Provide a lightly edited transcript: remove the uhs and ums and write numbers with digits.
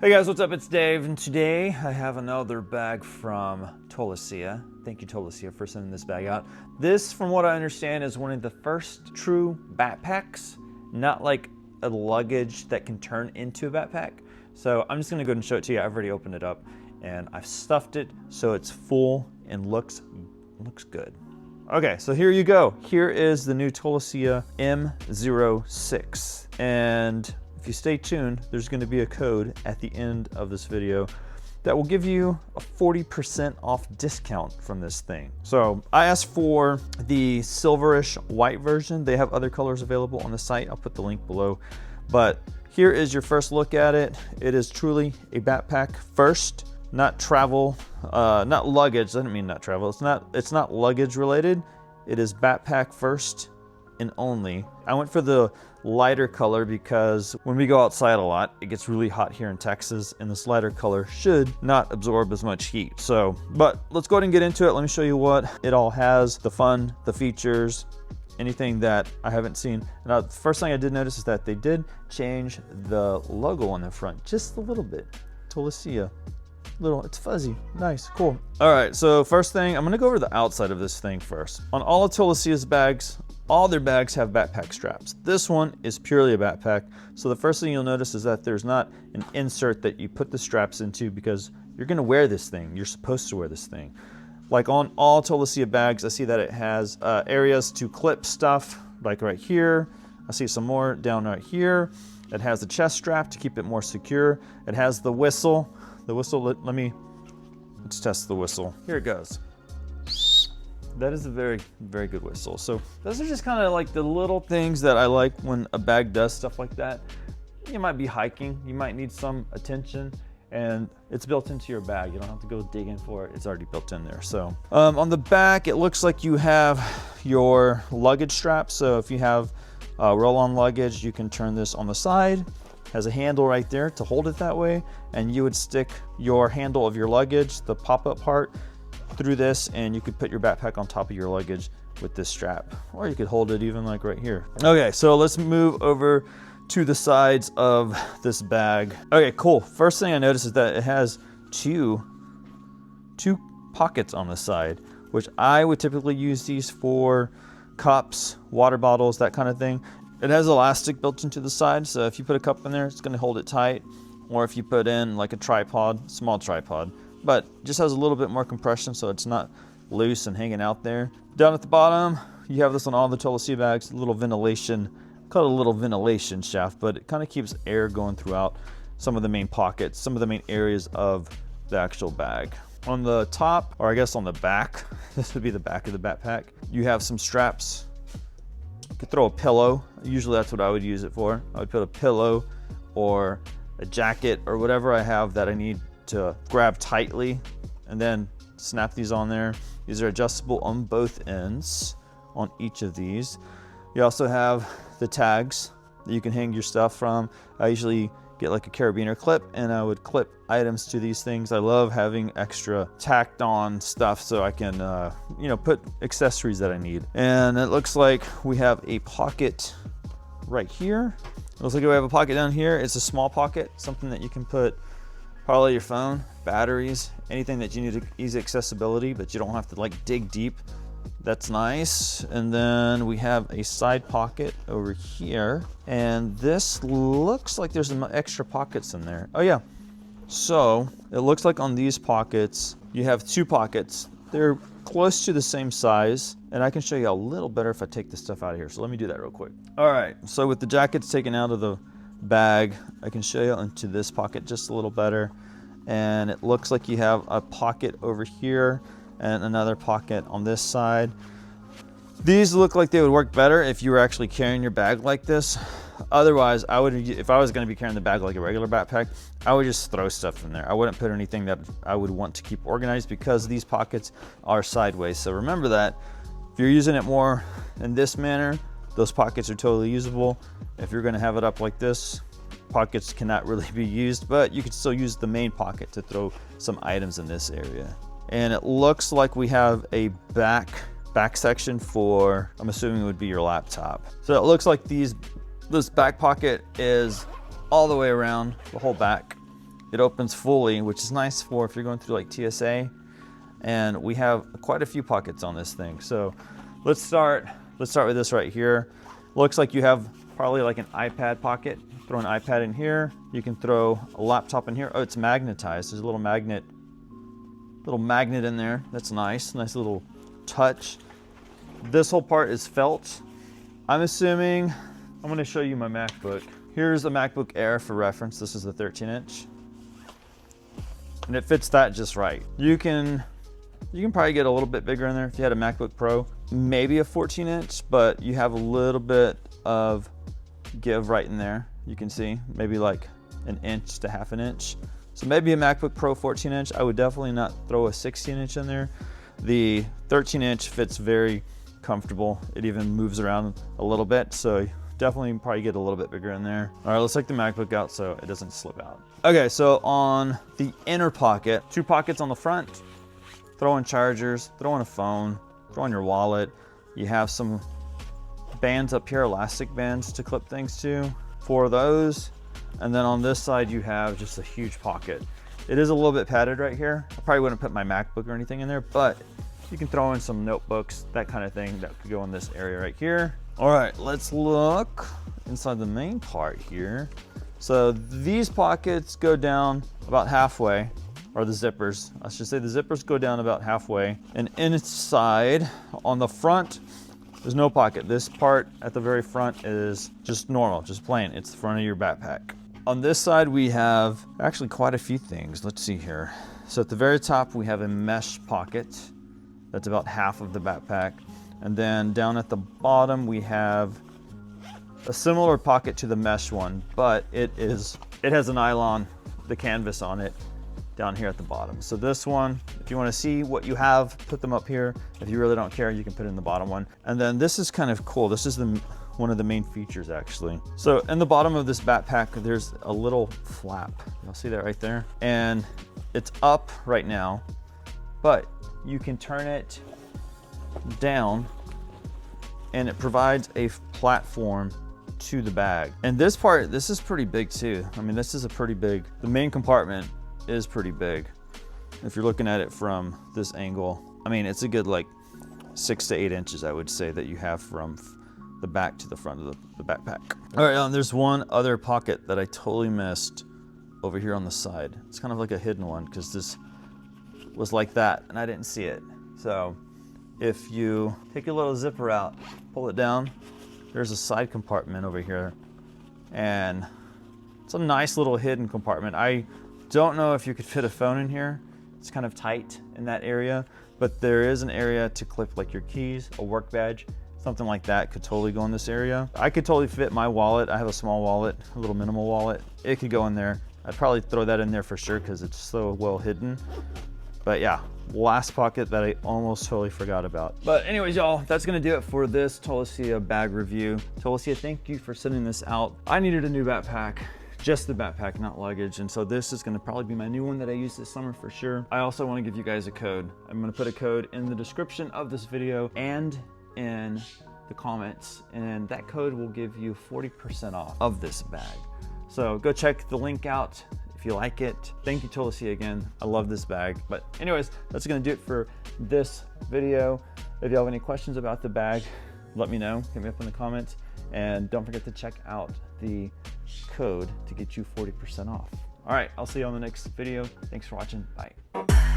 Hey guys, what's up? It's Dave, and today I have another bag from Tolaccea. Thank you, Tolaccea, for sending this bag out. This, from what I understand, is one of the first true backpacks, not like a luggage that can turn into a backpack. So I'm just gonna go ahead and show it to you. I've already opened it up, and I've stuffed it so it's full and looks good. Okay, so here you go. Here is the new Tolaccea M06, and if you stay tuned, there's going to be a code at the end of this video that will give you a 40% off discount from this thing. So I asked for the silverish white version. They have other colors available on the site. I'll put the link below. But here is your first look at it. It is truly a backpack first, not travel, not luggage. I didn't mean not travel. It's not luggage related. It is backpack first and only. I went for the lighter color because when we go outside a lot, it gets really hot here in Texas, and this lighter color should not absorb as much heat. So, but let's go ahead and get into it. Let me show you what it all has, the fun, the features, anything that I haven't seen. Now, the first thing I did notice is that they did change the logo on the front just a little bit. Tolaccea. It's fuzzy, nice, cool. All right, so first thing, I'm gonna go over the outside of this thing first. On all of Tolaccea's bags, all their bags have backpack straps. This one is purely a backpack. So the first thing you'll notice is that there's not an insert that you put the straps into because you're gonna wear this thing. You're supposed to wear this thing. Like on all Tolaccea bags, I see that it has areas to clip stuff, like right here. I see some more down right here. It has the chest strap to keep it more secure. It has the whistle. The whistle, let's test the whistle. Here it goes. That is a very, very good whistle. So those are just kind of like the little things that I like when a bag does stuff like that. You might be hiking, you might need some attention, and it's built into your bag. You don't have to go digging for it. It's already built in there. So on the back, it looks like you have your luggage strap. So if you have roll-on luggage, you can turn this on the side. Has a handle right there to hold it that way, and you would stick your handle of your luggage, the pop-up part, through this, and you could put your backpack on top of your luggage with this strap, or you could hold it even like right here. Okay, so let's move over to the sides of this bag. Okay, cool. First thing I noticed is that it has two pockets on the side, which I would typically use these for cups, water bottles, that kind of thing. It has elastic built into the side, so if you put a cup in there, it's gonna hold it tight, or if you put in like a tripod, small tripod, but just has a little bit more compression so it's not loose and hanging out there. Down at the bottom, you have this on all the Tolaccea bags, a little ventilation, call it a little ventilation shaft, but it kind of keeps air going throughout some of the main pockets, some of the main areas of the actual bag. On the top, or I guess on the back, this would be the back of the backpack, you have some straps. You could throw a pillow. Usually that's what I would use it for. I would put a pillow or a jacket or whatever I have that I need to grab tightly, and then snap these on there. These are adjustable on both ends on each of these. You also have the tags that you can hang your stuff from. I usually get like a carabiner clip, and I would clip items to these things. I love having extra tacked on stuff so I can put accessories that I need. And it looks like we have a pocket right here. It looks like we have a pocket down here. It's a small pocket, something that you can put probably your phone, batteries, anything that you need to easy accessibility, but you don't have to like dig deep. That's nice. And then we have a side pocket over here, and this looks like there's some extra pockets in there. Oh yeah, so it looks like on these pockets you have two pockets. They're close to the same size, and I can show you a little better if I take this stuff out of here. So let me do that real quick. All right, so with the jackets taken out of the bag, I can show you into this pocket just a little better. And it looks like you have a pocket over here and another pocket on this side. These look like they would work better if you were actually carrying your bag like this. Otherwise, if I was going to be carrying the bag like a regular backpack, I would just throw stuff in there. I wouldn't put anything that I would want to keep organized because these pockets are sideways. So remember that if you're using it more in this manner, those pockets are totally usable. If you're going to have it up like this, pockets cannot really be used, but you could still use the main pocket to throw some items in this area. And it looks like we have a back section for, I'm assuming it would be your laptop. So it looks like this back pocket is all the way around the whole back. it opens fully, which is nice for if you're going through like TSA. And we have quite a few pockets on this thing. So let's start with this right here. Looks like you have probably like an iPad pocket. Throw an iPad in here. You can throw a laptop in here. Oh, it's magnetized. There's a little magnet in there. That's nice. Nice little touch. This whole part is felt. I'm assuming, I'm gonna show you my MacBook. Here's a MacBook Air for reference. This is the 13-inch. And it fits that just right. You can probably get a little bit bigger in there if you had a MacBook Pro. Maybe a 14-inch, but you have a little bit of give right in there. You can see maybe like an inch to half an inch. So maybe a MacBook Pro 14-inch. I would definitely not throw a 16-inch in there. The 13-inch fits very comfortable. It even moves around a little bit, so definitely probably get a little bit bigger in there. All right, let's take the MacBook out so it doesn't slip out. Okay, so on the inner pocket, 2 pockets on the front, throw in chargers, throw in a phone, throw in your wallet. You have some bands up here, elastic bands to clip things to, 4 of those. And then on this side, you have just a huge pocket. It is a little bit padded right here. I probably wouldn't put my MacBook or anything in there, but you can throw in some notebooks, that kind of thing that could go in this area right here. All right, let's look inside the main part here. So these pockets go down about halfway, or the zippers. I should say the zippers go down about halfway. And inside, on the front, there's no pocket. This part at the very front is just normal, just plain. It's the front of your backpack. On this side, we have actually quite a few things. Let's see here. So at the very top, we have a mesh pocket. That's about half of the backpack. And then down at the bottom, we have a similar pocket to the mesh one, but it has a nylon, the canvas on it down here at the bottom. So this one, if you want to see what you have, put them up here. If you really don't care, you can put it in the bottom one. And then this is kind of cool. This is one of the main features actually. So in the bottom of this backpack, there's a little flap. You'll see that right there. And it's up right now, but you can turn it down and it provides a platform to the bag. And this part, this is pretty big too. I mean, this is a pretty big, the main compartment is pretty big. If you're looking at it from this angle, I mean, it's a good like 6 to 8 inches, I would say, that you have from the back to the front of the backpack. All right, there's one other pocket that I totally missed over here on the side. It's kind of like a hidden one because this was like that and I didn't see it. So if you take your little zipper out, pull it down, there's a side compartment over here. And it's a nice little hidden compartment. I don't know if you could fit a phone in here. It's kind of tight in that area, but there is an area to clip like your keys, a work badge, something like that could totally go in this area. I could totally fit my wallet. I have a small wallet, a little minimal wallet. It could go in there. I'd probably throw that in there for sure because it's so well hidden. But yeah, last pocket that I almost totally forgot about. But anyways, y'all, that's gonna do it for this Tolaccea bag review. Tolaccea, thank you for sending this out. I needed a new backpack. Just the backpack, not luggage. And so this is gonna probably be my new one that I use this summer for sure. I also wanna give you guys a code. I'm gonna put a code in the description of this video and in the comments. And that code will give you 40% off of this bag. So go check the link out if you like it. Thank you, Tolaccea, again. I love this bag. But anyways, that's gonna do it for this video. If you have any questions about the bag, let me know, hit me up in the comments. And don't forget to check out the code to get you 40% off. All right, I'll see you on the next video. Thanks for watching, bye.